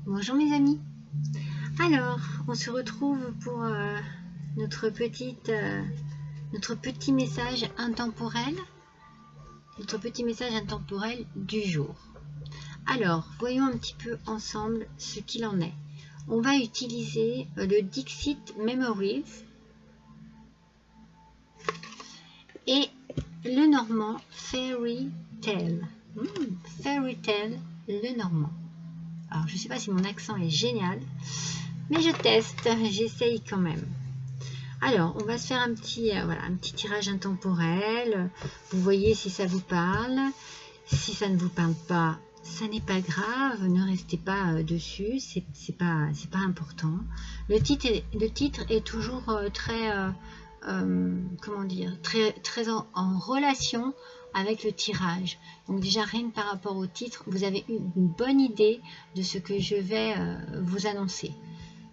Bonjour mes amis. Alors, on se retrouve pour notre petit message intemporel, du jour. Alors, voyons un petit peu ensemble ce qu'il en est. On va utiliser le Dixit Memories et le normand Fairy Tale. Fairy Tale, le normand. Alors, je ne sais pas si mon accent est génial, mais je teste, j'essaye quand même. Alors, on va se faire un petit tirage intemporel. Vous voyez si ça vous parle. Si ça ne vous parle pas, ça n'est pas grave. Ne restez pas dessus. C'est pas important. Le titre est toujours très en relation avec le tirage. Donc déjà, rien que par rapport au titre, vous avez une bonne idée de ce que je vais vous annoncer.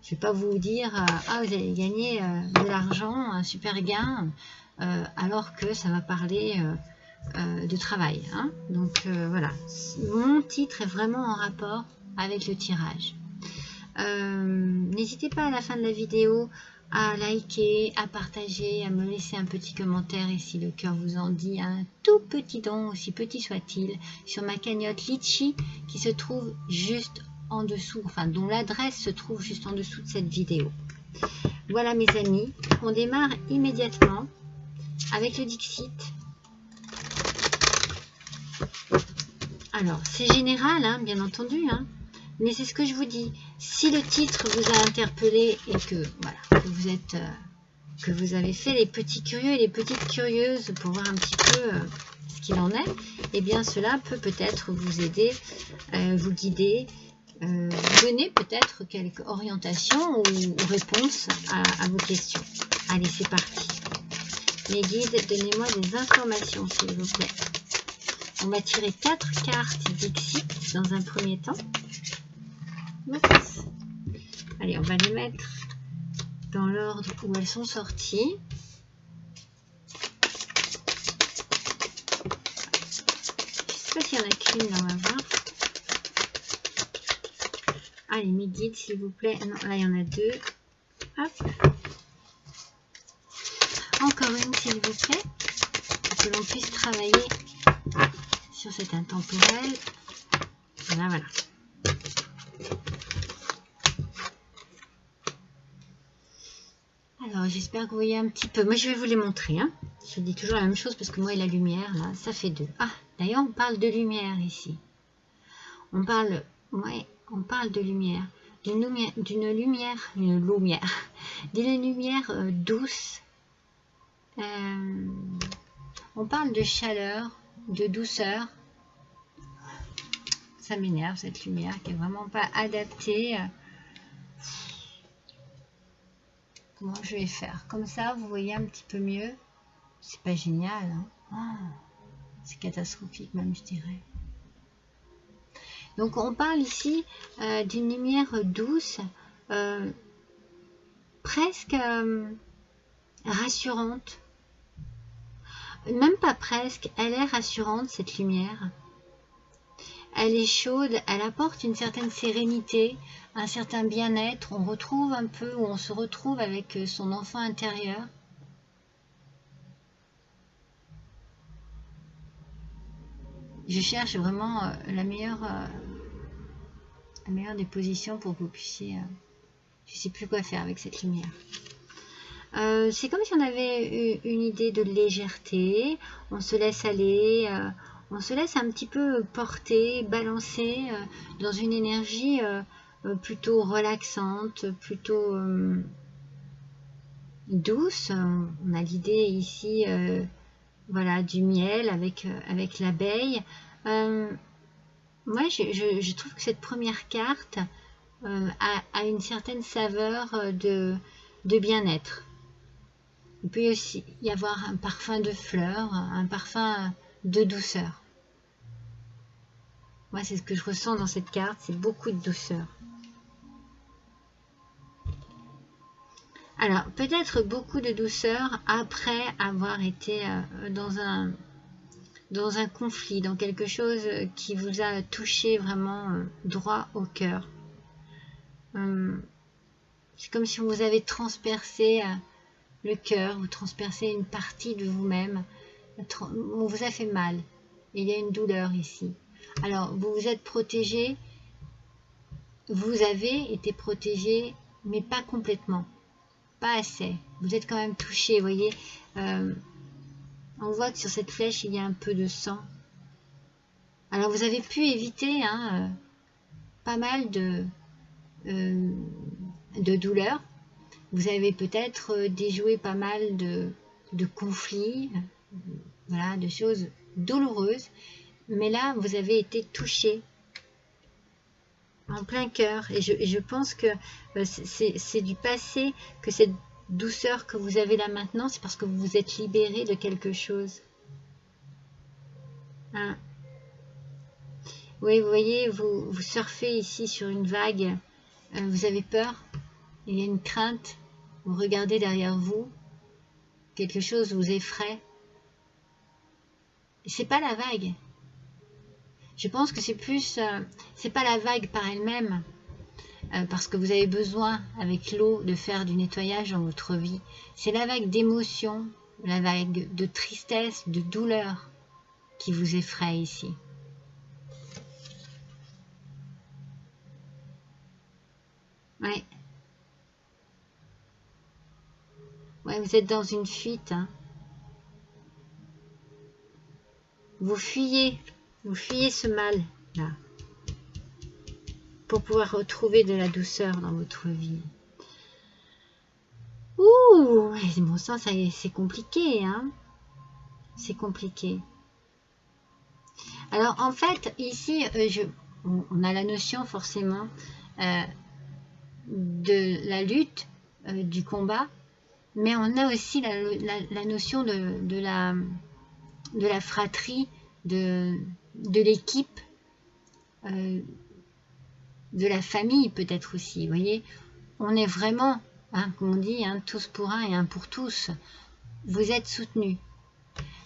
Je ne vais pas vous dire ah, vous allez gagner de l'argent, un super gain, alors que ça va parler de travail. Hein. Donc voilà, mon titre est vraiment en rapport avec le tirage. N'hésitez pas à la fin de la vidéo à liker, à partager, à me laisser un petit commentaire et si le cœur vous en dit, un tout petit don, aussi petit soit-il, sur ma cagnotte Litchi qui se trouve juste en dessous, enfin dont l'adresse se trouve juste en dessous de cette vidéo. Voilà mes amis, on démarre immédiatement avec le Dixit. Alors c'est général, hein, bien entendu, hein, mais c'est ce que je vous dis. Si le titre vous a interpellé et que voilà, que vous avez fait les petits curieux et les petites curieuses pour voir un petit peu ce qu'il en est, eh bien cela peut peut-être vous aider, vous guider, donner peut-être quelques orientations ou réponses à vos questions. Allez, c'est parti. Mes guides, donnez-moi des informations s'il vous plaît. On va tirer 4 cartes Dixit dans un premier temps. Oups. Allez, on va les mettre dans l'ordre où elles sont sorties. Je ne sais pas s'il y en a qu'une, là, on va voir. Allez, mes guides, s'il vous plaît. Non, là, il y en a 2. Hop. Encore une, s'il vous plaît. Pour que l'on puisse travailler sur cet intemporel. Voilà, voilà. Alors, j'espère que vous voyez un petit peu. Moi, je vais vous les montrer. Hein. Je dis toujours la même chose parce que moi et la lumière, là, ça fait 2. Ah, d'ailleurs, on parle de lumière ici. On parle de lumière. D'une lumière douce. On parle de chaleur, de douceur. Ça m'énerve, cette lumière qui est vraiment pas adaptée. Comment je vais faire? Comme ça, vous voyez un petit peu mieux. C'est pas génial. Hein. Oh, c'est catastrophique même, je dirais. Donc, on parle ici d'une lumière douce, presque rassurante. Même pas presque, elle est rassurante, cette lumière. Elle est chaude, elle apporte une certaine sérénité, un certain bien-être. On retrouve un peu, ou on se retrouve avec son enfant intérieur. Je cherche vraiment la meilleure des positions pour que vous puissiez... je ne sais plus quoi faire avec cette lumière. C'est comme si on avait une idée de légèreté. On se laisse aller... on se laisse un petit peu porter, balancer dans une énergie plutôt relaxante, plutôt douce. On a l'idée ici voilà, du miel avec l'abeille. Moi, je trouve que cette première carte a une certaine saveur de bien-être. Il peut aussi y avoir un parfum de fleurs, un parfum de douceur. Moi, c'est ce que je ressens dans cette carte, c'est beaucoup de douceur. Alors, peut-être beaucoup de douceur après avoir été dans un conflit, dans quelque chose qui vous a touché vraiment droit au cœur. c'est comme si on vous avait transpercé le cœur, vous transpercez une partie de vous-même. On vous a fait mal. Il y a une douleur ici. Alors, vous vous êtes protégé. Vous avez été protégé, mais pas complètement. Pas assez. Vous êtes quand même touché, vous voyez. On voit que sur cette flèche, il y a un peu de sang. Alors, vous avez pu éviter pas mal de douleurs. Vous avez peut-être déjoué pas mal de conflits, voilà, de choses douloureuses. Mais là, vous avez été touché en plein cœur. Et je pense que c'est du passé, que cette douceur que vous avez là maintenant, c'est parce que vous vous êtes libéré de quelque chose. Hein? Oui, vous voyez, vous surfez ici sur une vague. Vous avez peur. Il y a une crainte. Vous regardez derrière vous. Quelque chose vous effraie. C'est pas la vague. Je pense que c'est plus, c'est pas la vague par elle-même, parce que vous avez besoin avec l'eau de faire du nettoyage dans votre vie. C'est la vague d'émotion, la vague de tristesse, de douleur qui vous effraie ici. Ouais. Ouais, vous êtes dans une fuite. Hein. Vous fuyez ce mal là, pour pouvoir retrouver de la douceur dans votre vie. Ouh, bon sang, c'est compliqué, hein. C'est compliqué. Alors en fait, ici, on a la notion forcément de la lutte, du combat, mais on a aussi la notion de la fratrie, de l'équipe, de la famille peut-être aussi, vous voyez. On est vraiment, hein, comme on dit, hein, tous pour un et un pour tous. Vous êtes soutenus,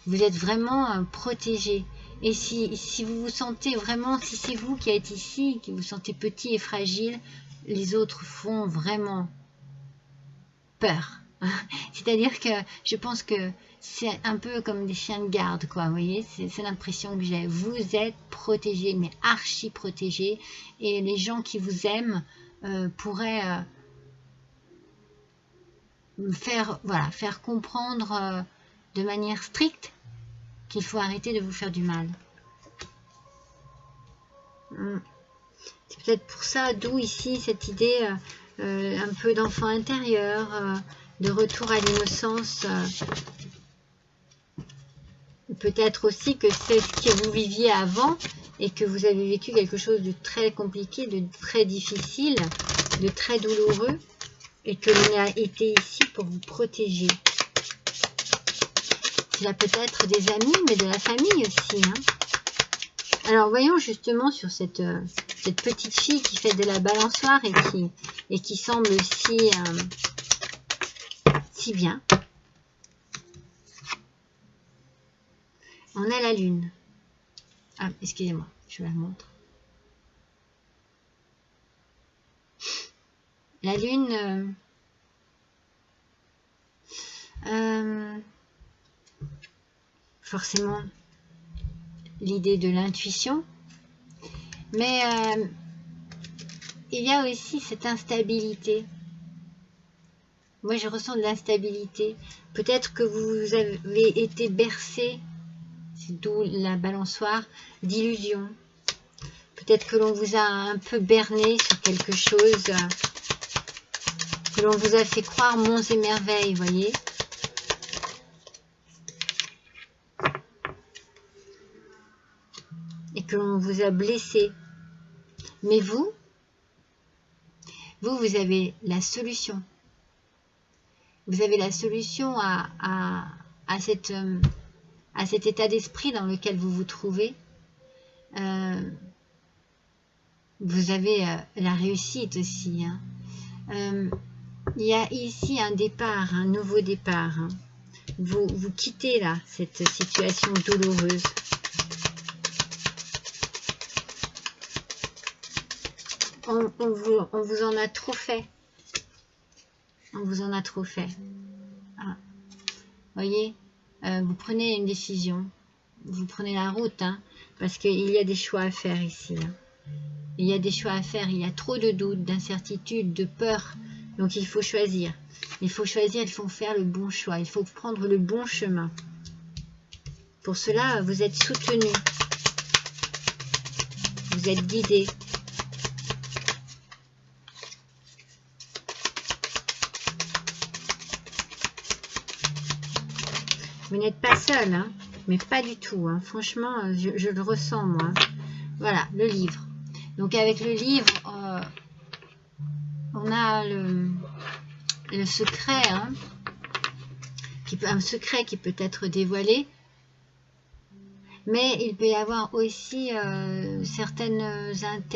vous êtes vraiment protégés. Et si vous vous sentez vraiment, si c'est vous qui êtes ici, qui vous sentez petit et fragile, les autres font vraiment peur. C'est-à-dire que je pense que c'est un peu comme des chiens de garde, quoi, vous voyez, c'est l'impression que j'ai. Vous êtes protégés, mais archi protégés, et les gens qui vous aiment pourraient faire comprendre de manière stricte qu'il faut arrêter de vous faire du mal. C'est peut-être pour ça, d'où ici cette idée un peu d'enfant intérieur, de retour à l'innocence. Peut-être aussi que c'est ce que vous viviez avant et que vous avez vécu quelque chose de très compliqué, de très difficile, de très douloureux, et que l'on a été ici pour vous protéger. Il y a peut-être des amis, mais de la famille aussi. Hein. Alors voyons justement sur cette petite fille qui fait de la balançoire et qui semble si bien. On a la lune. Ah, excusez-moi, je vous la montre. La lune, forcément, l'idée de l'intuition, mais il y a aussi cette instabilité. Moi, je ressens de l'instabilité. Peut-être que vous avez été bercé, c'est d'où la balançoire, d'illusions. Peut-être que l'on vous a un peu berné sur quelque chose, que l'on vous a fait croire monts et merveilles, vous voyez. Et que l'on vous a blessé. Mais vous avez la solution. Vous avez la solution à cet état d'esprit dans lequel vous vous trouvez. Vous avez la réussite aussi. Hein. Il y a ici un départ, un nouveau départ. Hein. Vous quittez là cette situation douloureuse. on vous en a trop fait. On vous en a trop fait. Ah. Voyez, vous prenez une décision. Vous prenez la route, hein, parce qu'il y a des choix à faire ici. Hein. Il y a des choix à faire. Il y a trop de doutes, d'incertitudes, de peur. Donc il faut choisir. Il faut choisir, il faut faire le bon choix. Il faut prendre le bon chemin. Pour cela, vous êtes soutenu. Vous êtes guidé. Vous n'êtes pas seul, hein, mais pas du tout. Hein. Franchement, je le ressens, moi. Voilà, le livre. Donc, avec le livre, on a le secret, hein, un secret qui peut être dévoilé. Mais il peut y avoir aussi certaines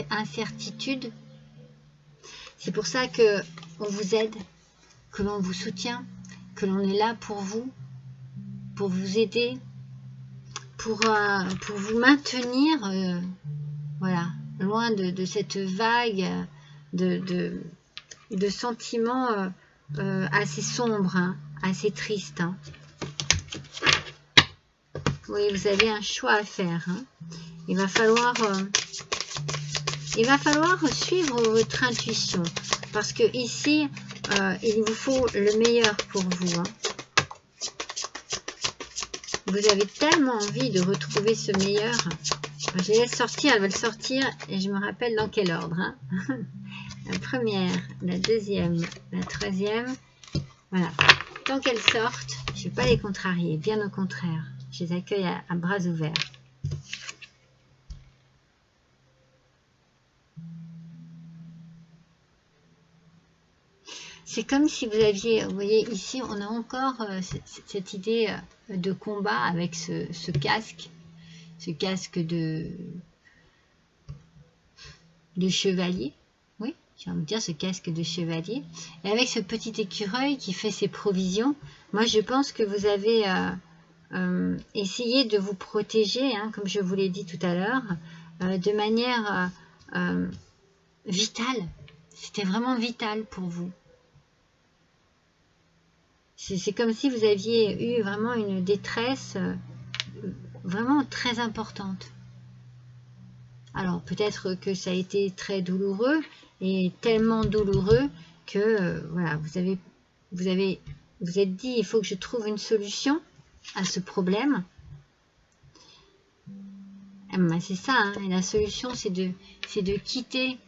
incertitudes. C'est pour ça que on vous aide, que l'on vous soutient, que l'on est là pour vous aider, pour vous maintenir, voilà, loin de cette vague de sentiments assez sombres, hein, assez tristes. Hein. Oui, vous avez un choix à faire. Hein. Il va falloir suivre votre intuition, parce que ici, il vous faut le meilleur pour vous. Hein. Vous avez tellement envie de retrouver ce meilleur. Je laisse sortir, elle va le sortir et je me rappelle dans quel ordre. Hein. La première, la deuxième, la troisième. Voilà. Tant qu'elles sortent, je ne vais pas les contrarier, bien au contraire. Je les accueille à bras ouverts. C'est comme si vous aviez, vous voyez, ici, on a encore cette idée de combat avec ce casque de chevalier. Oui, j'ai envie de dire ce casque de chevalier. Et avec ce petit écureuil qui fait ses provisions, moi je pense que vous avez essayé de vous protéger, hein, comme je vous l'ai dit tout à l'heure, de manière vitale. C'était vraiment vital pour vous. C'est comme si vous aviez eu vraiment une détresse vraiment très importante. Alors peut-être que ça a été très douloureux et tellement douloureux que voilà, vous êtes dit il faut que je trouve une solution à ce problème. Ben, c'est ça, hein, et la solution c'est de quitter,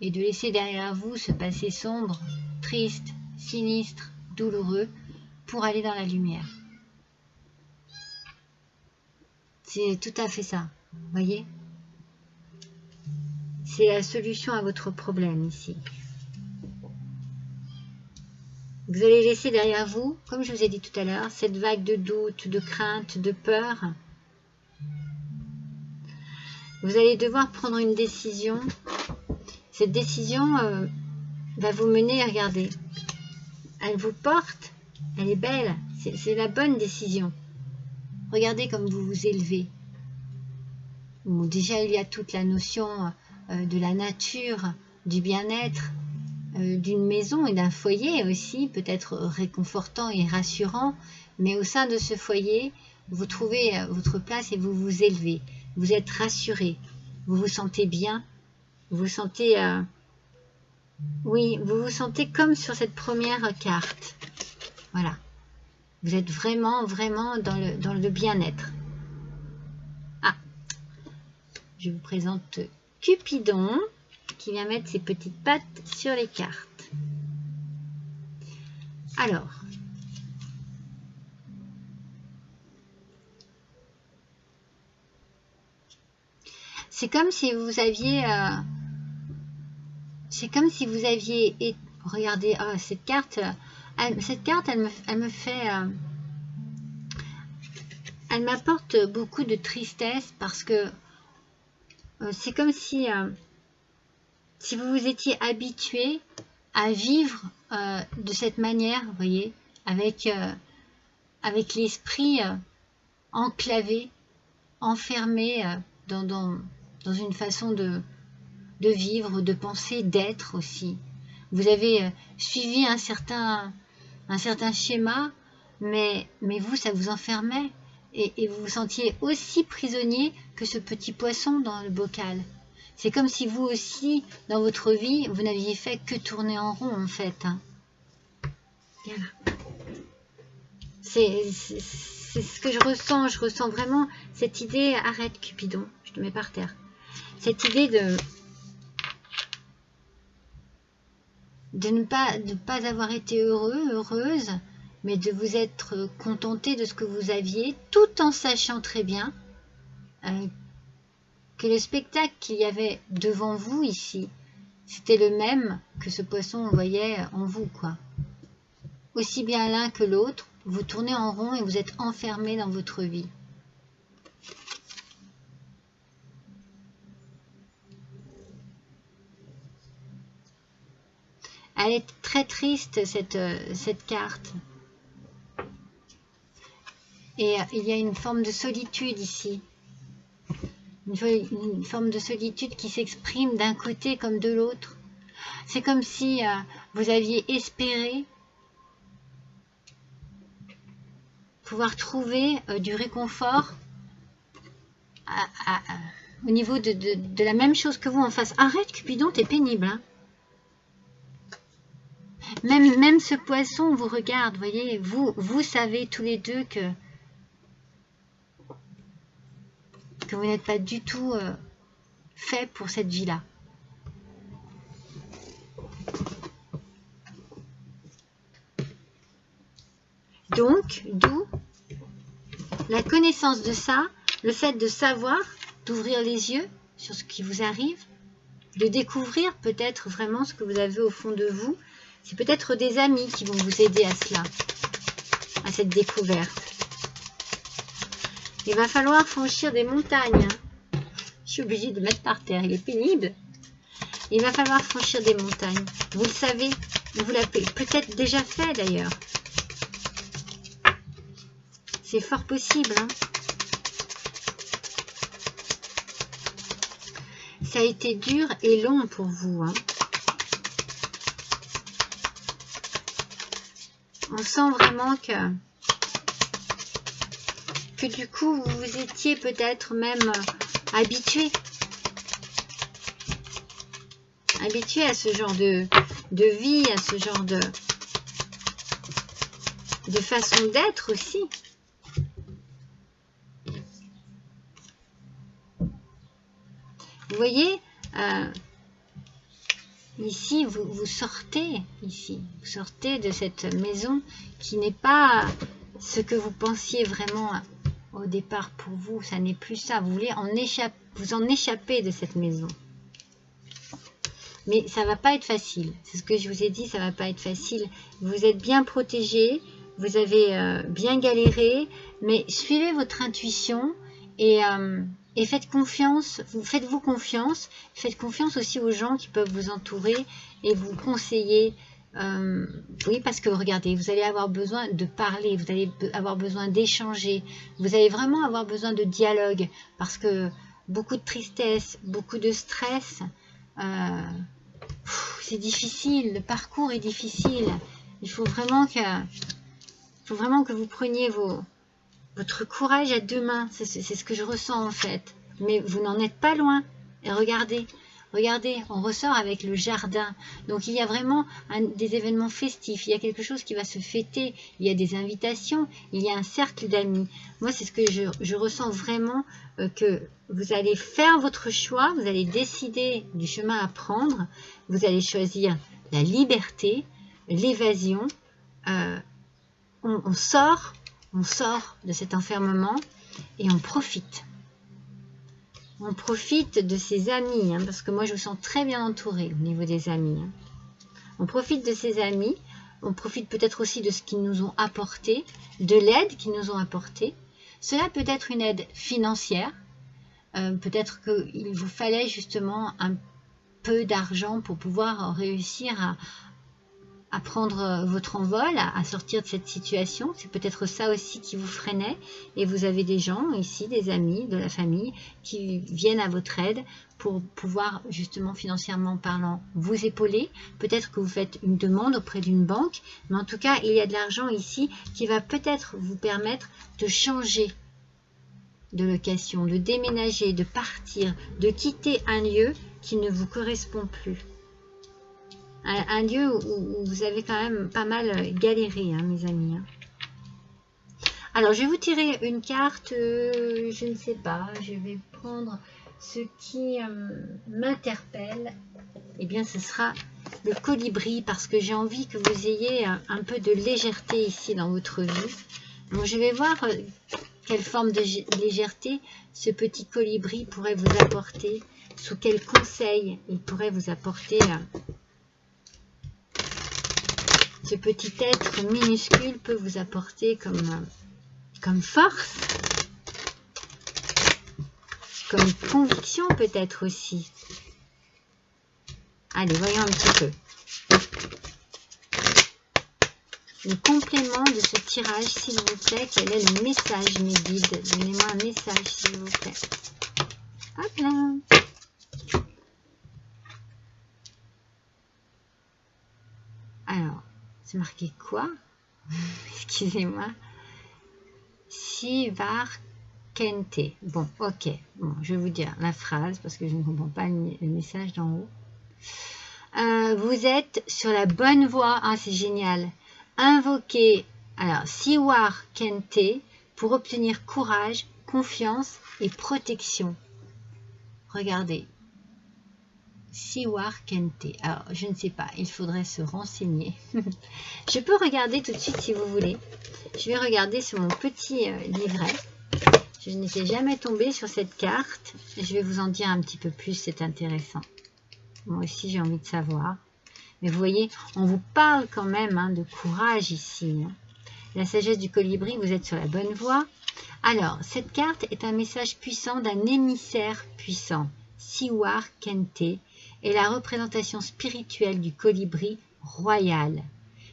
et de laisser derrière vous ce passé sombre, triste, sinistre, douloureux, pour aller dans la lumière. C'est tout à fait ça, voyez. C'est la solution à votre problème ici. Vous allez laisser derrière vous, comme je vous ai dit tout à l'heure, cette vague de doute, de crainte, de peur. Vous allez devoir prendre une décision. Cette décision va vous mener, regardez. Elle vous porte, elle est belle, c'est la bonne décision. Regardez comme vous vous élevez. Bon, déjà, il y a toute la notion de la nature, du bien-être, d'une maison et d'un foyer aussi, peut-être réconfortant et rassurant, mais au sein de ce foyer, vous trouvez votre place et vous vous élevez. Vous êtes rassuré, vous vous sentez bien, vous vous sentez... oui, vous vous sentez comme sur cette première carte. Voilà. Vous êtes vraiment, vraiment dans le bien-être. Ah, je vous présente Cupidon qui vient mettre ses petites pattes sur les cartes. Alors, c'est comme si vous aviez... c'est comme si vous aviez... Regardez, oh, cette carte, elle me fait... elle m'apporte beaucoup de tristesse parce que c'est comme si vous vous étiez habitué à vivre de cette manière, vous voyez, avec l'esprit enclavé, enfermé dans une façon de de vivre, de penser, d'être aussi. Vous avez suivi un certain schéma, mais vous, ça vous enfermait. Et vous vous sentiez aussi prisonnier que ce petit poisson dans le bocal. C'est comme si vous aussi, dans votre vie, vous n'aviez fait que tourner en rond, en fait. Hein. Voilà. C'est ce que je ressens. Je ressens vraiment cette idée, arrête Cupidon, je te mets par terre. Cette idée de ne pas avoir été heureux, heureuse, mais de vous être contenté de ce que vous aviez, tout en sachant très bien que le spectacle qu'il y avait devant vous ici, c'était le même que ce poisson voyait en vous, quoi. Aussi bien l'un que l'autre, vous tournez en rond et vous êtes enfermé dans votre vie. Elle est très triste, cette carte. Et il y a une forme de solitude ici. Une forme de solitude qui s'exprime d'un côté comme de l'autre. C'est comme si vous aviez espéré pouvoir trouver du réconfort au niveau de la même chose que vous en face. Arrête Cupidon, t'es pénible. Hein. Même ce poisson vous regarde, voyez, vous savez tous les deux que vous n'êtes pas du tout fait pour cette vie-là. Donc, d'où la connaissance de ça, le fait de savoir, d'ouvrir les yeux sur ce qui vous arrive, de découvrir peut-être vraiment ce que vous avez au fond de vous. C'est peut-être des amis qui vont vous aider à cela, à cette découverte. Il va falloir franchir des montagnes. Je suis obligée de mettre par terre, il est pénible. Il va falloir franchir des montagnes. Vous le savez, vous l'avez peut-être déjà fait d'ailleurs. C'est fort possible. Hein. Ça a été dur et long pour vous. Hein. On sent vraiment que du coup, vous étiez peut-être même habitué à ce genre de vie, à ce genre de façon d'être aussi. Vous voyez, ici, vous sortez de cette maison qui n'est pas ce que vous pensiez vraiment au départ pour vous. Ça n'est plus ça. Vous voulez vous en échapper de cette maison. Mais ça ne va pas être facile. C'est ce que je vous ai dit, ça ne va pas être facile. Vous êtes bien protégé, vous avez bien galéré, mais suivez votre intuition et faites confiance, faites-vous confiance, faites confiance aussi aux gens qui peuvent vous entourer et vous conseiller. Oui, parce que regardez, vous allez avoir besoin de parler, vous allez avoir besoin d'échanger, vous allez vraiment avoir besoin de dialogue, parce que beaucoup de tristesse, beaucoup de stress, c'est difficile, le parcours est difficile. Il faut vraiment que vous preniez votre courage à deux mains. C'est ce que je ressens en fait. Mais vous n'en êtes pas loin. Et regardez, on ressort avec le jardin. Donc il y a vraiment des événements festifs. Il y a quelque chose qui va se fêter. Il y a des invitations. Il y a un cercle d'amis. Moi, c'est ce que je ressens vraiment, que vous allez faire votre choix. Vous allez décider du chemin à prendre. Vous allez choisir la liberté, l'évasion. On sort de cet enfermement et on profite. On profite de ses amis, hein, parce que moi je vous sens très bien entourée au niveau des amis. Hein. On profite de ses amis, on profite peut-être aussi de ce qu'ils nous ont apporté, de l'aide qu'ils nous ont apporté. Cela peut être une aide financière, peut-être qu'il vous fallait justement un peu d'argent pour pouvoir réussir à prendre votre envol, à sortir de cette situation. C'est peut-être ça aussi qui vous freinait. Et vous avez des gens ici, des amis, de la famille, qui viennent à votre aide pour pouvoir, justement, financièrement parlant, vous épauler. Peut-être que vous faites une demande auprès d'une banque. Mais en tout cas, il y a de l'argent ici qui va peut-être vous permettre de changer de location, de déménager, de partir, de quitter un lieu qui ne vous correspond plus. Un lieu où vous avez quand même pas mal galéré, hein, mes amis. Hein. Alors, je vais vous tirer une carte, je ne sais pas, je vais prendre ce qui m'interpelle. Eh bien, ce sera le colibri, parce que j'ai envie que vous ayez un peu de légèreté ici dans votre vie. Donc, je vais voir quelle forme de légèreté ce petit colibri pourrait vous apporter, sous quel conseil il pourrait vous apporter. Ce petit être minuscule peut vous apporter comme force, comme conviction peut-être aussi. Allez, voyons un petit peu. Le complément de ce tirage, s'il vous plaît, quel est le message, mes guides? Donnez-moi un message, s'il vous plaît. Hop là. Alors, c'est marqué quoi? Excusez-moi. Sivar Kente. Bon, ok. Bon, je vais vous dire la phrase parce que je ne comprends pas le message d'en haut. Vous êtes sur la bonne voie. Ah, c'est génial. Invoquez, alors, Sivar Kente pour obtenir courage, confiance et protection. Regardez. Sivar Kente. Alors, je ne sais pas, il faudrait se renseigner. Je peux regarder tout de suite si vous voulez. Je vais regarder sur mon petit livret. Je n'étais jamais tombée sur cette carte. Je vais vous en dire un petit peu plus, c'est intéressant. Moi aussi, j'ai envie de savoir. Mais vous voyez, on vous parle quand même hein, de courage ici. Hein. La sagesse du colibri, vous êtes sur la bonne voie. Alors, cette carte est un message puissant d'un émissaire puissant. Sivar Kente est la représentation spirituelle du colibri royal.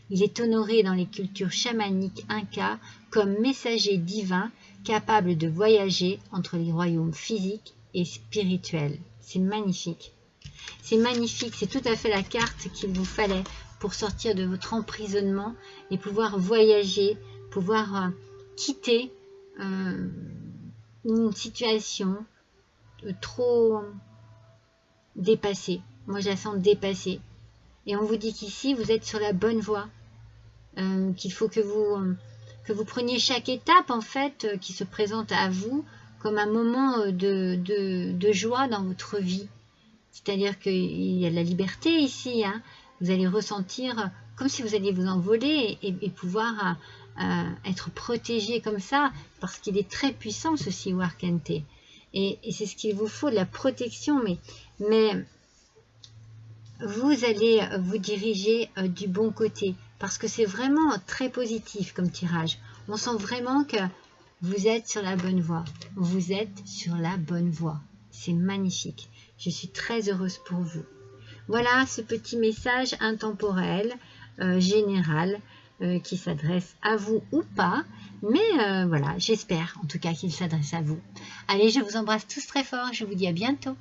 Il est honoré dans les cultures chamaniques incas comme messager divin capable de voyager entre les royaumes physiques et spirituels. C'est magnifique. C'est magnifique, c'est tout à fait la carte qu'il vous fallait pour sortir de votre emprisonnement et pouvoir voyager, pouvoir quitter une situation trop dépassée. Moi, je la sens dépassée. Et on vous dit qu'ici, vous êtes sur la bonne voie. Qu'il faut que vous preniez chaque étape, en fait, qui se présente à vous comme un moment de joie dans votre vie. C'est-à-dire qu'il y a de la liberté ici. Hein. Vous allez ressentir comme si vous alliez vous envoler et pouvoir être protégé comme ça, parce qu'il est très puissant, ce Sivar Kente. Et c'est ce qu'il vous faut, de la protection. Mais vous allez vous diriger du bon côté, parce que c'est vraiment très positif comme tirage. On sent vraiment que vous êtes sur la bonne voie. Vous êtes sur la bonne voie. C'est magnifique. Je suis très heureuse pour vous. Voilà ce petit message intemporel, général, qui s'adresse à vous ou pas. Mais voilà, j'espère en tout cas qu'il s'adresse à vous. Allez, je vous embrasse tous très fort. Je vous dis à bientôt.